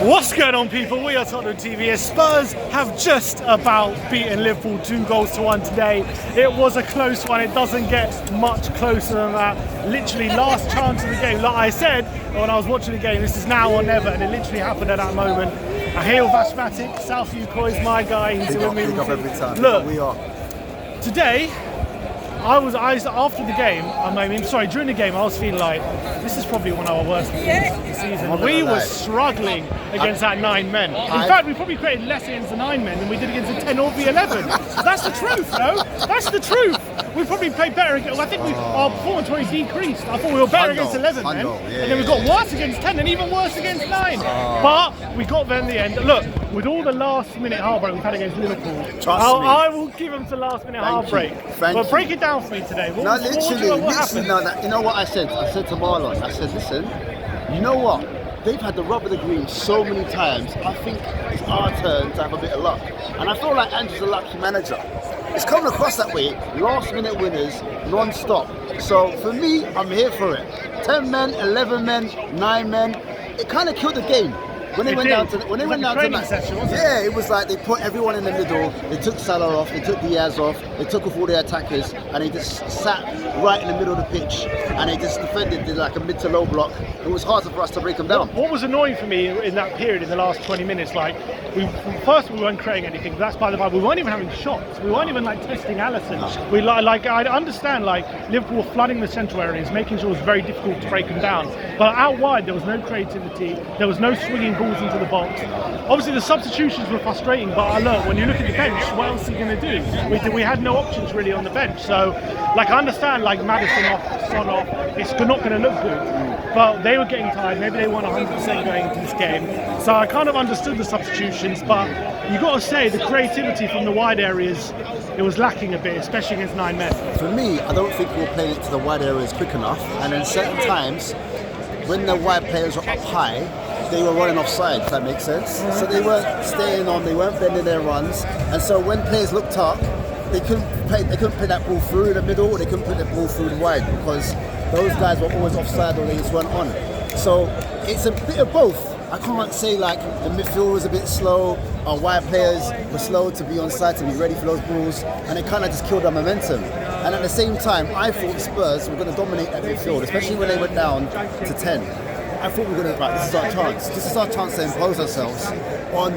What's going on, people? We are Tottenham TV. Spurs have just about beaten Liverpool 2-1 today. It was a close one. It doesn't get much closer than that. Literally last chance of the game. Like I said when I was watching the game, this is now or never, and it literally happened at that moment. I hail Vashmatic. South Ukoi is my guy. He's with me. Every time. Look, we are. Today, after the game, during the game, I was feeling like this is probably one of our worst games of the season. We were struggling against that 9 men. In fact, we probably created less against the 9 men than we did against the 10 or the 11. That's the truth, no? That's the truth. We probably played better against, I think our performance really decreased. I thought we were better against 11 men, and then we got worse against 10 and even worse against 9. But we got there in the end. Look, with all the last minute heartbreak we've had against Liverpool, I will give them to last minute heartbreak. But break it down for me today. What happened? You know what I said? I said to Marlon, I said, listen, you know what? They've had the rub of the green so many times. I think it's our turn to have a bit of luck. And I feel like Andrew's a lucky manager. It's coming across that way, last minute winners, non-stop. So for me, I'm here for it. 10 men, 11 men, 9 men. It kind of killed the game. When they went down to that, it was like they put everyone in the middle. They took Salah off, they took Diaz off, they took off all their attackers, and they just sat right in the middle of the pitch, and they just defended like a mid to low block. It was harder for us to break them down. What was annoying for me in that period, in the last 20 minutes, like we weren't creating anything. That's by the by. We weren't even having shots. We weren't even testing Alisson. I understand Liverpool were flooding the central areas, making sure it was very difficult to break them down. But out wide, there was no creativity. There was no swinging balls into the box. Obviously the substitutions were frustrating, but look, when you look at the bench, what else are you going to do? We had no options really on the bench. So I understand Maddison off, Son off, it's not going to look good, but they were getting tired. Maybe they weren't 100% going into this game, so I kind of understood the substitutions. But you got to say the creativity from the wide areas, it was lacking a bit, especially against 9 men. For me, I don't think we were playing it to the wide areas quick enough, and then certain times when the wide players were up high, they were running offside, if that makes sense. So they weren't staying on, they weren't bending their runs, and so when players looked up, they couldn't play that ball through the middle, or they couldn't put the ball through the wide, because those guys were always offside or they just weren't on. So it's a bit of both. I can't say the midfield was a bit slow, our wide players were slow to be on side, to be ready for those balls, and it kind of just killed our momentum. And at the same time, I thought Spurs were going to dominate that midfield, especially when they went down to 10. I thought we were going to, this is our chance. This is our chance to impose ourselves on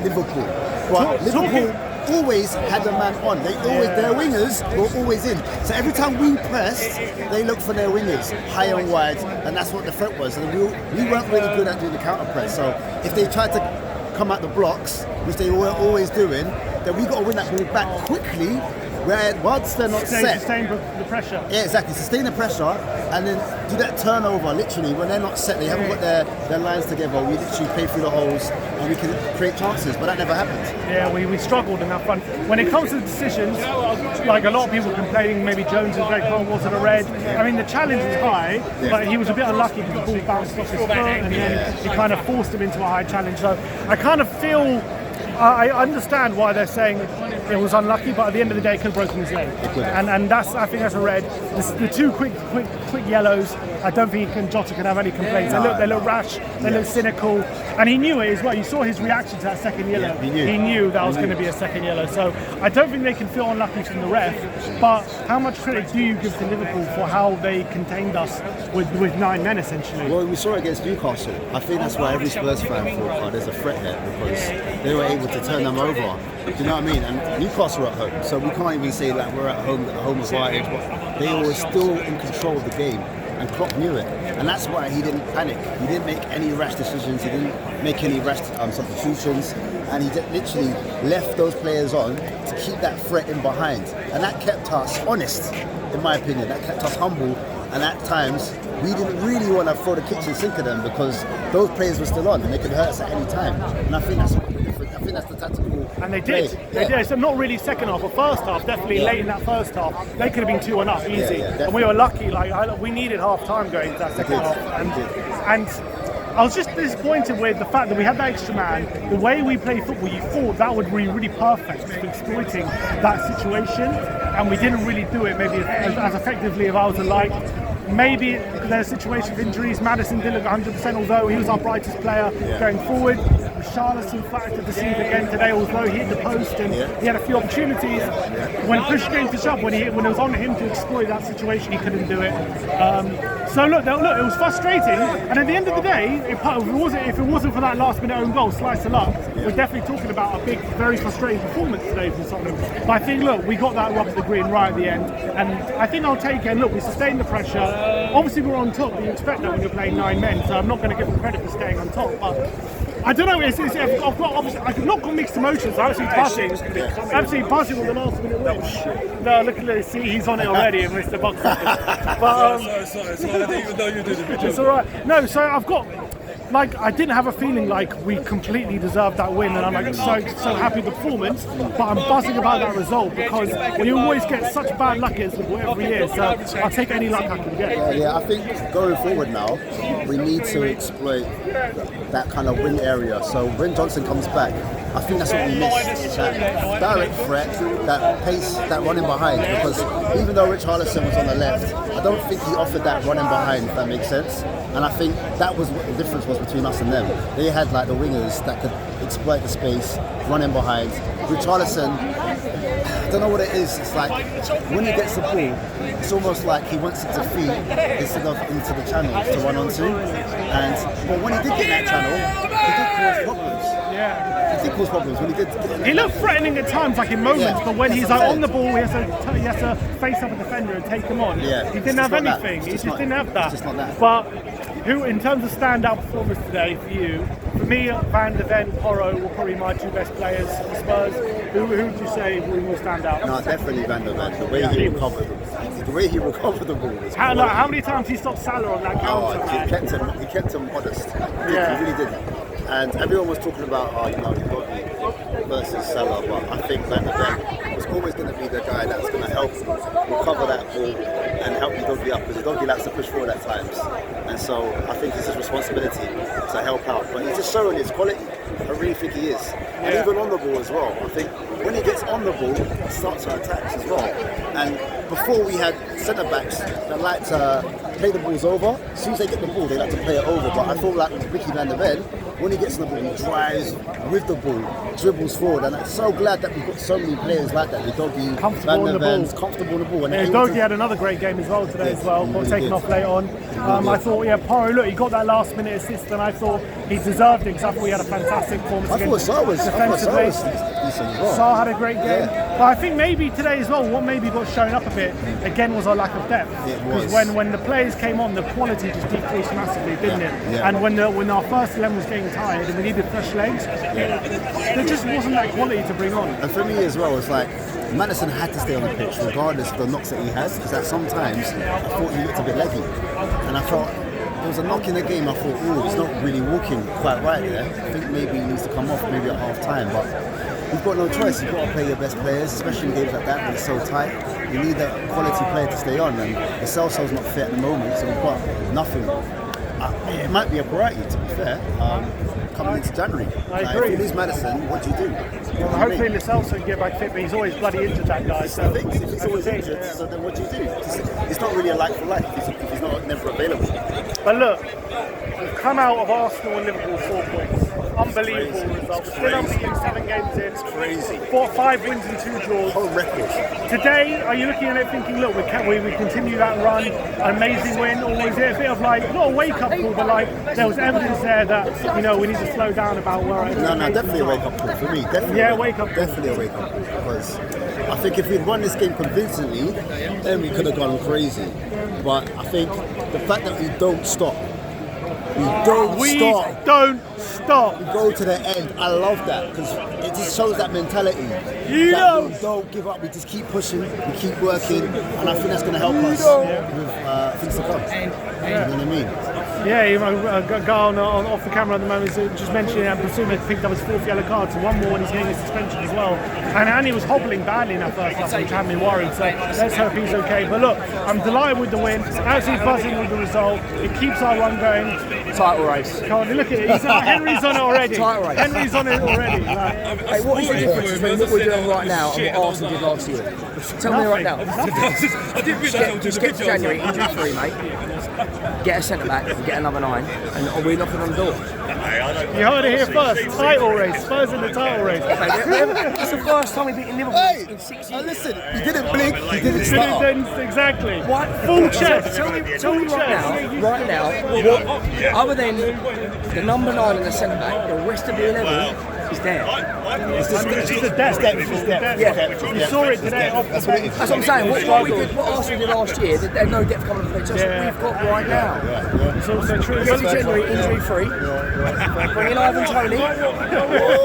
Liverpool. But Liverpool always had a man on. Their wingers were always in. So every time we pressed, they looked for their wingers, high and wide, and that's what the threat was. And we weren't really good at doing the counter press. So if they tried to come at the blocks, which they were always doing, then we got to win that ball back quickly. Where once they're not set, sustain the pressure. Yeah, exactly. Sustain the pressure, and then do that turnover. Literally, when they're not set, they haven't got their lines together. We literally play through the holes, and we can create chances. But that never happened. Yeah, we struggled in that front. When it comes to the decisions, a lot of people complaining, maybe Jones' red card wasn't a red. I mean, the challenge was high, but he was a bit unlucky because the ball bounced off his foot, and then it kind of forced him into a high challenge. So I kind of feel. I understand why they're saying it was unlucky, but at the end of the day, it could have broken his leg, and I think that's a red. The two quick yellows. I don't think Jota can have any complaints. They look rash, they look cynical, and he knew it as well. You saw his reaction to that second yellow. Yeah, he knew that was going to be a second yellow. So I don't think they can feel unlucky from the ref. But how much credit do you give to Liverpool for how they contained us with 9 men essentially? Well, we saw it against Newcastle. I think that's why every Spurs fan thought, there's a threat here, because they were able to turn them over. Do you know what I mean? And Newcastle are at home, so we can't even say that we're at home of our age, but they were still in control of the game, and Klopp knew it, and that's why he didn't panic. He didn't make any rash decisions. He didn't make any rash substitutions, and he literally left those players on to keep that threat in behind, and that kept us honest, in my opinion. That kept us humble, and at times we didn't really want to throw the kitchen sink at them, because those players were still on and they could hurt us at any time. And I think that's what we're different. I think that's the tactical. And they did. They did. So not really second half, or first half. Definitely late in that first half, they could have been 2-1 easy. And we were lucky. We needed half time going into that second half. And I was just disappointed with the fact that we had that extra man. The way we play football, you thought that would be really perfect for exploiting that situation, and we didn't really do it maybe as effectively as I would have liked. maybe there's a situation of injuries. Madison didn't look 100%, although he was our brightest player going forward. Richarlison flattered to deceive again today, although he hit the post and he had a few opportunities. When push came to shove, when it was on him to exploit that situation, he couldn't do it. So look, it was frustrating. And at the end of the day, if it wasn't for that last-minute own goal, slice of luck, we're definitely talking about a big, very frustrating performance today from Tottenham. But I think, look, we got that rub of the green right at the end, and I think I'll take it. And look, we sustained the pressure. Obviously, we're on top. You expect that when you're playing 9 men, so I'm not going to give them credit for staying on top. But I don't know. I've not got mixed emotions. I'm absolutely buzzing with the last minute win. No, look at this. See, he's on it already, and Mr. Box. But sorry. I didn't even know you did it. it's all right. No, so I've got. I didn't have a feeling like we completely deserved that win, and I'm so happy with the performance. But I'm buzzing about that result because we always get such bad luck as every year. So I'll take any luck I can get. Yeah, I think going forward now, we need to exploit that kind of wing area. So when Johnson comes back, I think that's what we miss. That direct threat, that pace, that running behind. Because even though Richarlison was on the left, I don't think he offered that running behind, if that makes sense. And I think that was what the difference was between us and them. They had like the wingers that could exploit the space, running behind. Richarlison, I don't know what it is. It's like when he gets the ball, it's almost like he wants it to feed instead of into the channel to run onto. But when he did get that channel, he did cause problems. Yeah. He did cause problems when he did. He looked threatening at times, like in moments, but when he's on the ball, he has to face up a defender and take him on. Yeah. He didn't have anything. He just didn't have that. It's just not that. But who, in terms of standout performers today for you, for me, Van de Ven, Porro were probably my 2 best players for Spurs. Who would you say will stand out? No, definitely Van der Ven. The way he recovered the ball was how many times he stopped Salah on that counter? He kept him modest. Yeah. He really did. And everyone was talking about, Udogie versus Salah, but I think Van der Ven was always going to be the guy that's going to help recover that ball and help Udogie up, because Udogie likes to push forward at times. And so I think it's his responsibility to help out. But he's just showing his quality. I really think he is. And even on the ball as well. I think when he gets on the ball, he starts to attack as well. And before we had centre-backs that like to play the balls over. As soon as they get the ball, they like to play it over. But I thought like with Ricky Van der Ven, when he gets on the ball, he drives with the ball, dribbles forward. And I'm so glad that we've got so many players like that. Udogie, Van der Ven's comfortable on the ball. And Udogie had another great game as well today as well, really taking off late on. I thought, Porro, look, he got that last minute assist, and I thought he deserved it because I thought he had a fantastic performance. I thought Sarr was decent as well. Sarr had a great game. But I think maybe today as well, what maybe got shown up a bit, again, was our lack of depth. Because when the players came on, the quality just decreased massively, didn't it? Yeah. And when our first 11 was getting tired and we needed fresh legs, there just wasn't that quality to bring on. And for me as well, it's like Madison had to stay on the pitch regardless of the knocks that he has, because at some times I thought he looked a bit leggy. And I felt there was a knock in the game. I thought, oh, he's not really walking quite right there. I think maybe he needs to come off maybe at half time. But you've got no choice. You've got to play your best players, especially in games like that when it's so tight. You need that quality player to stay on. And the Celso's not fit at the moment, so we've got nothing. It might be a priority, to be fair, coming into January. I agree. If you lose Madison, what do you do? Well, hopefully Lo Celso can get back fit, but he's always bloody injured, that guy. So if he's always injured, so then what do you do? It's not really a like for like if he's not never available. But look, we've come out of Arsenal and Liverpool 4 points. Unbelievable result. Still unbeaten 7 games in. It's crazy. 5 wins and 2 draws. Whole record. Today, are you looking at it thinking, look, we continue that run, an amazing win, or was it a bit of like, not a wake-up call, but like there was evidence there that, we need to slow down about where it is? No, definitely a wake-up call for me. Definitely. Yeah, wake-up call. Definitely a wake-up call, because I think if we'd won this game convincingly, then we could have gone crazy. But I think the fact that we don't stop, we don't stop. We go to the end. I love that, because it just shows that mentality. We don't give up. We just keep pushing. We keep working, and I think that's going to help us with things to come. You know what I mean? Yeah, a guy off the camera at the moment is just mentioning that Basuma picked up his 4th yellow card, so 1 more and he's getting a suspension as well. And he was hobbling badly in that first half, which had me worried, so let's hope he's okay. But look, I'm delighted with the win, absolutely buzzing with the result. It keeps our run going. Title race. Come on, look at it. Henry's on it already. Title race. Henry's on it already. Like, Hey, what is the difference between what we're doing right now and what Arsenal did last year? Tell me right now. I didn't realise Just get to January, injury free, mate. Get a centre back, get another 9, and we're knocking on the door. you heard it here first. Title race. Spurs in the title race. It's the first time we've beaten Liverpool Hey, in 6 now years. listen, he didn't blink, he didn't start. Exactly. What? Full chest. Tell me right now, what, other than the number 9 and the centre back, the rest of the 11 is there. It's the depth. You saw it today. That's what it is. That's what I'm saying. What Arsenal did last year, they had no depth coming to play. Just we've got right now. It's also true. Get to January injury free. Bring in Ivan Toney.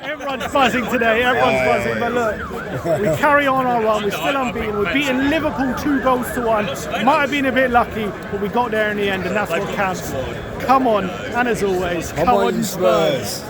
Everyone's buzzing today. Everyone's buzzing. But look, we carry on our run. We're still unbeaten. We're beating Liverpool 2-1. Might have been a bit lucky, but we got there in the end, and that's what counts. Come on, and as always, Come on, you Spurs.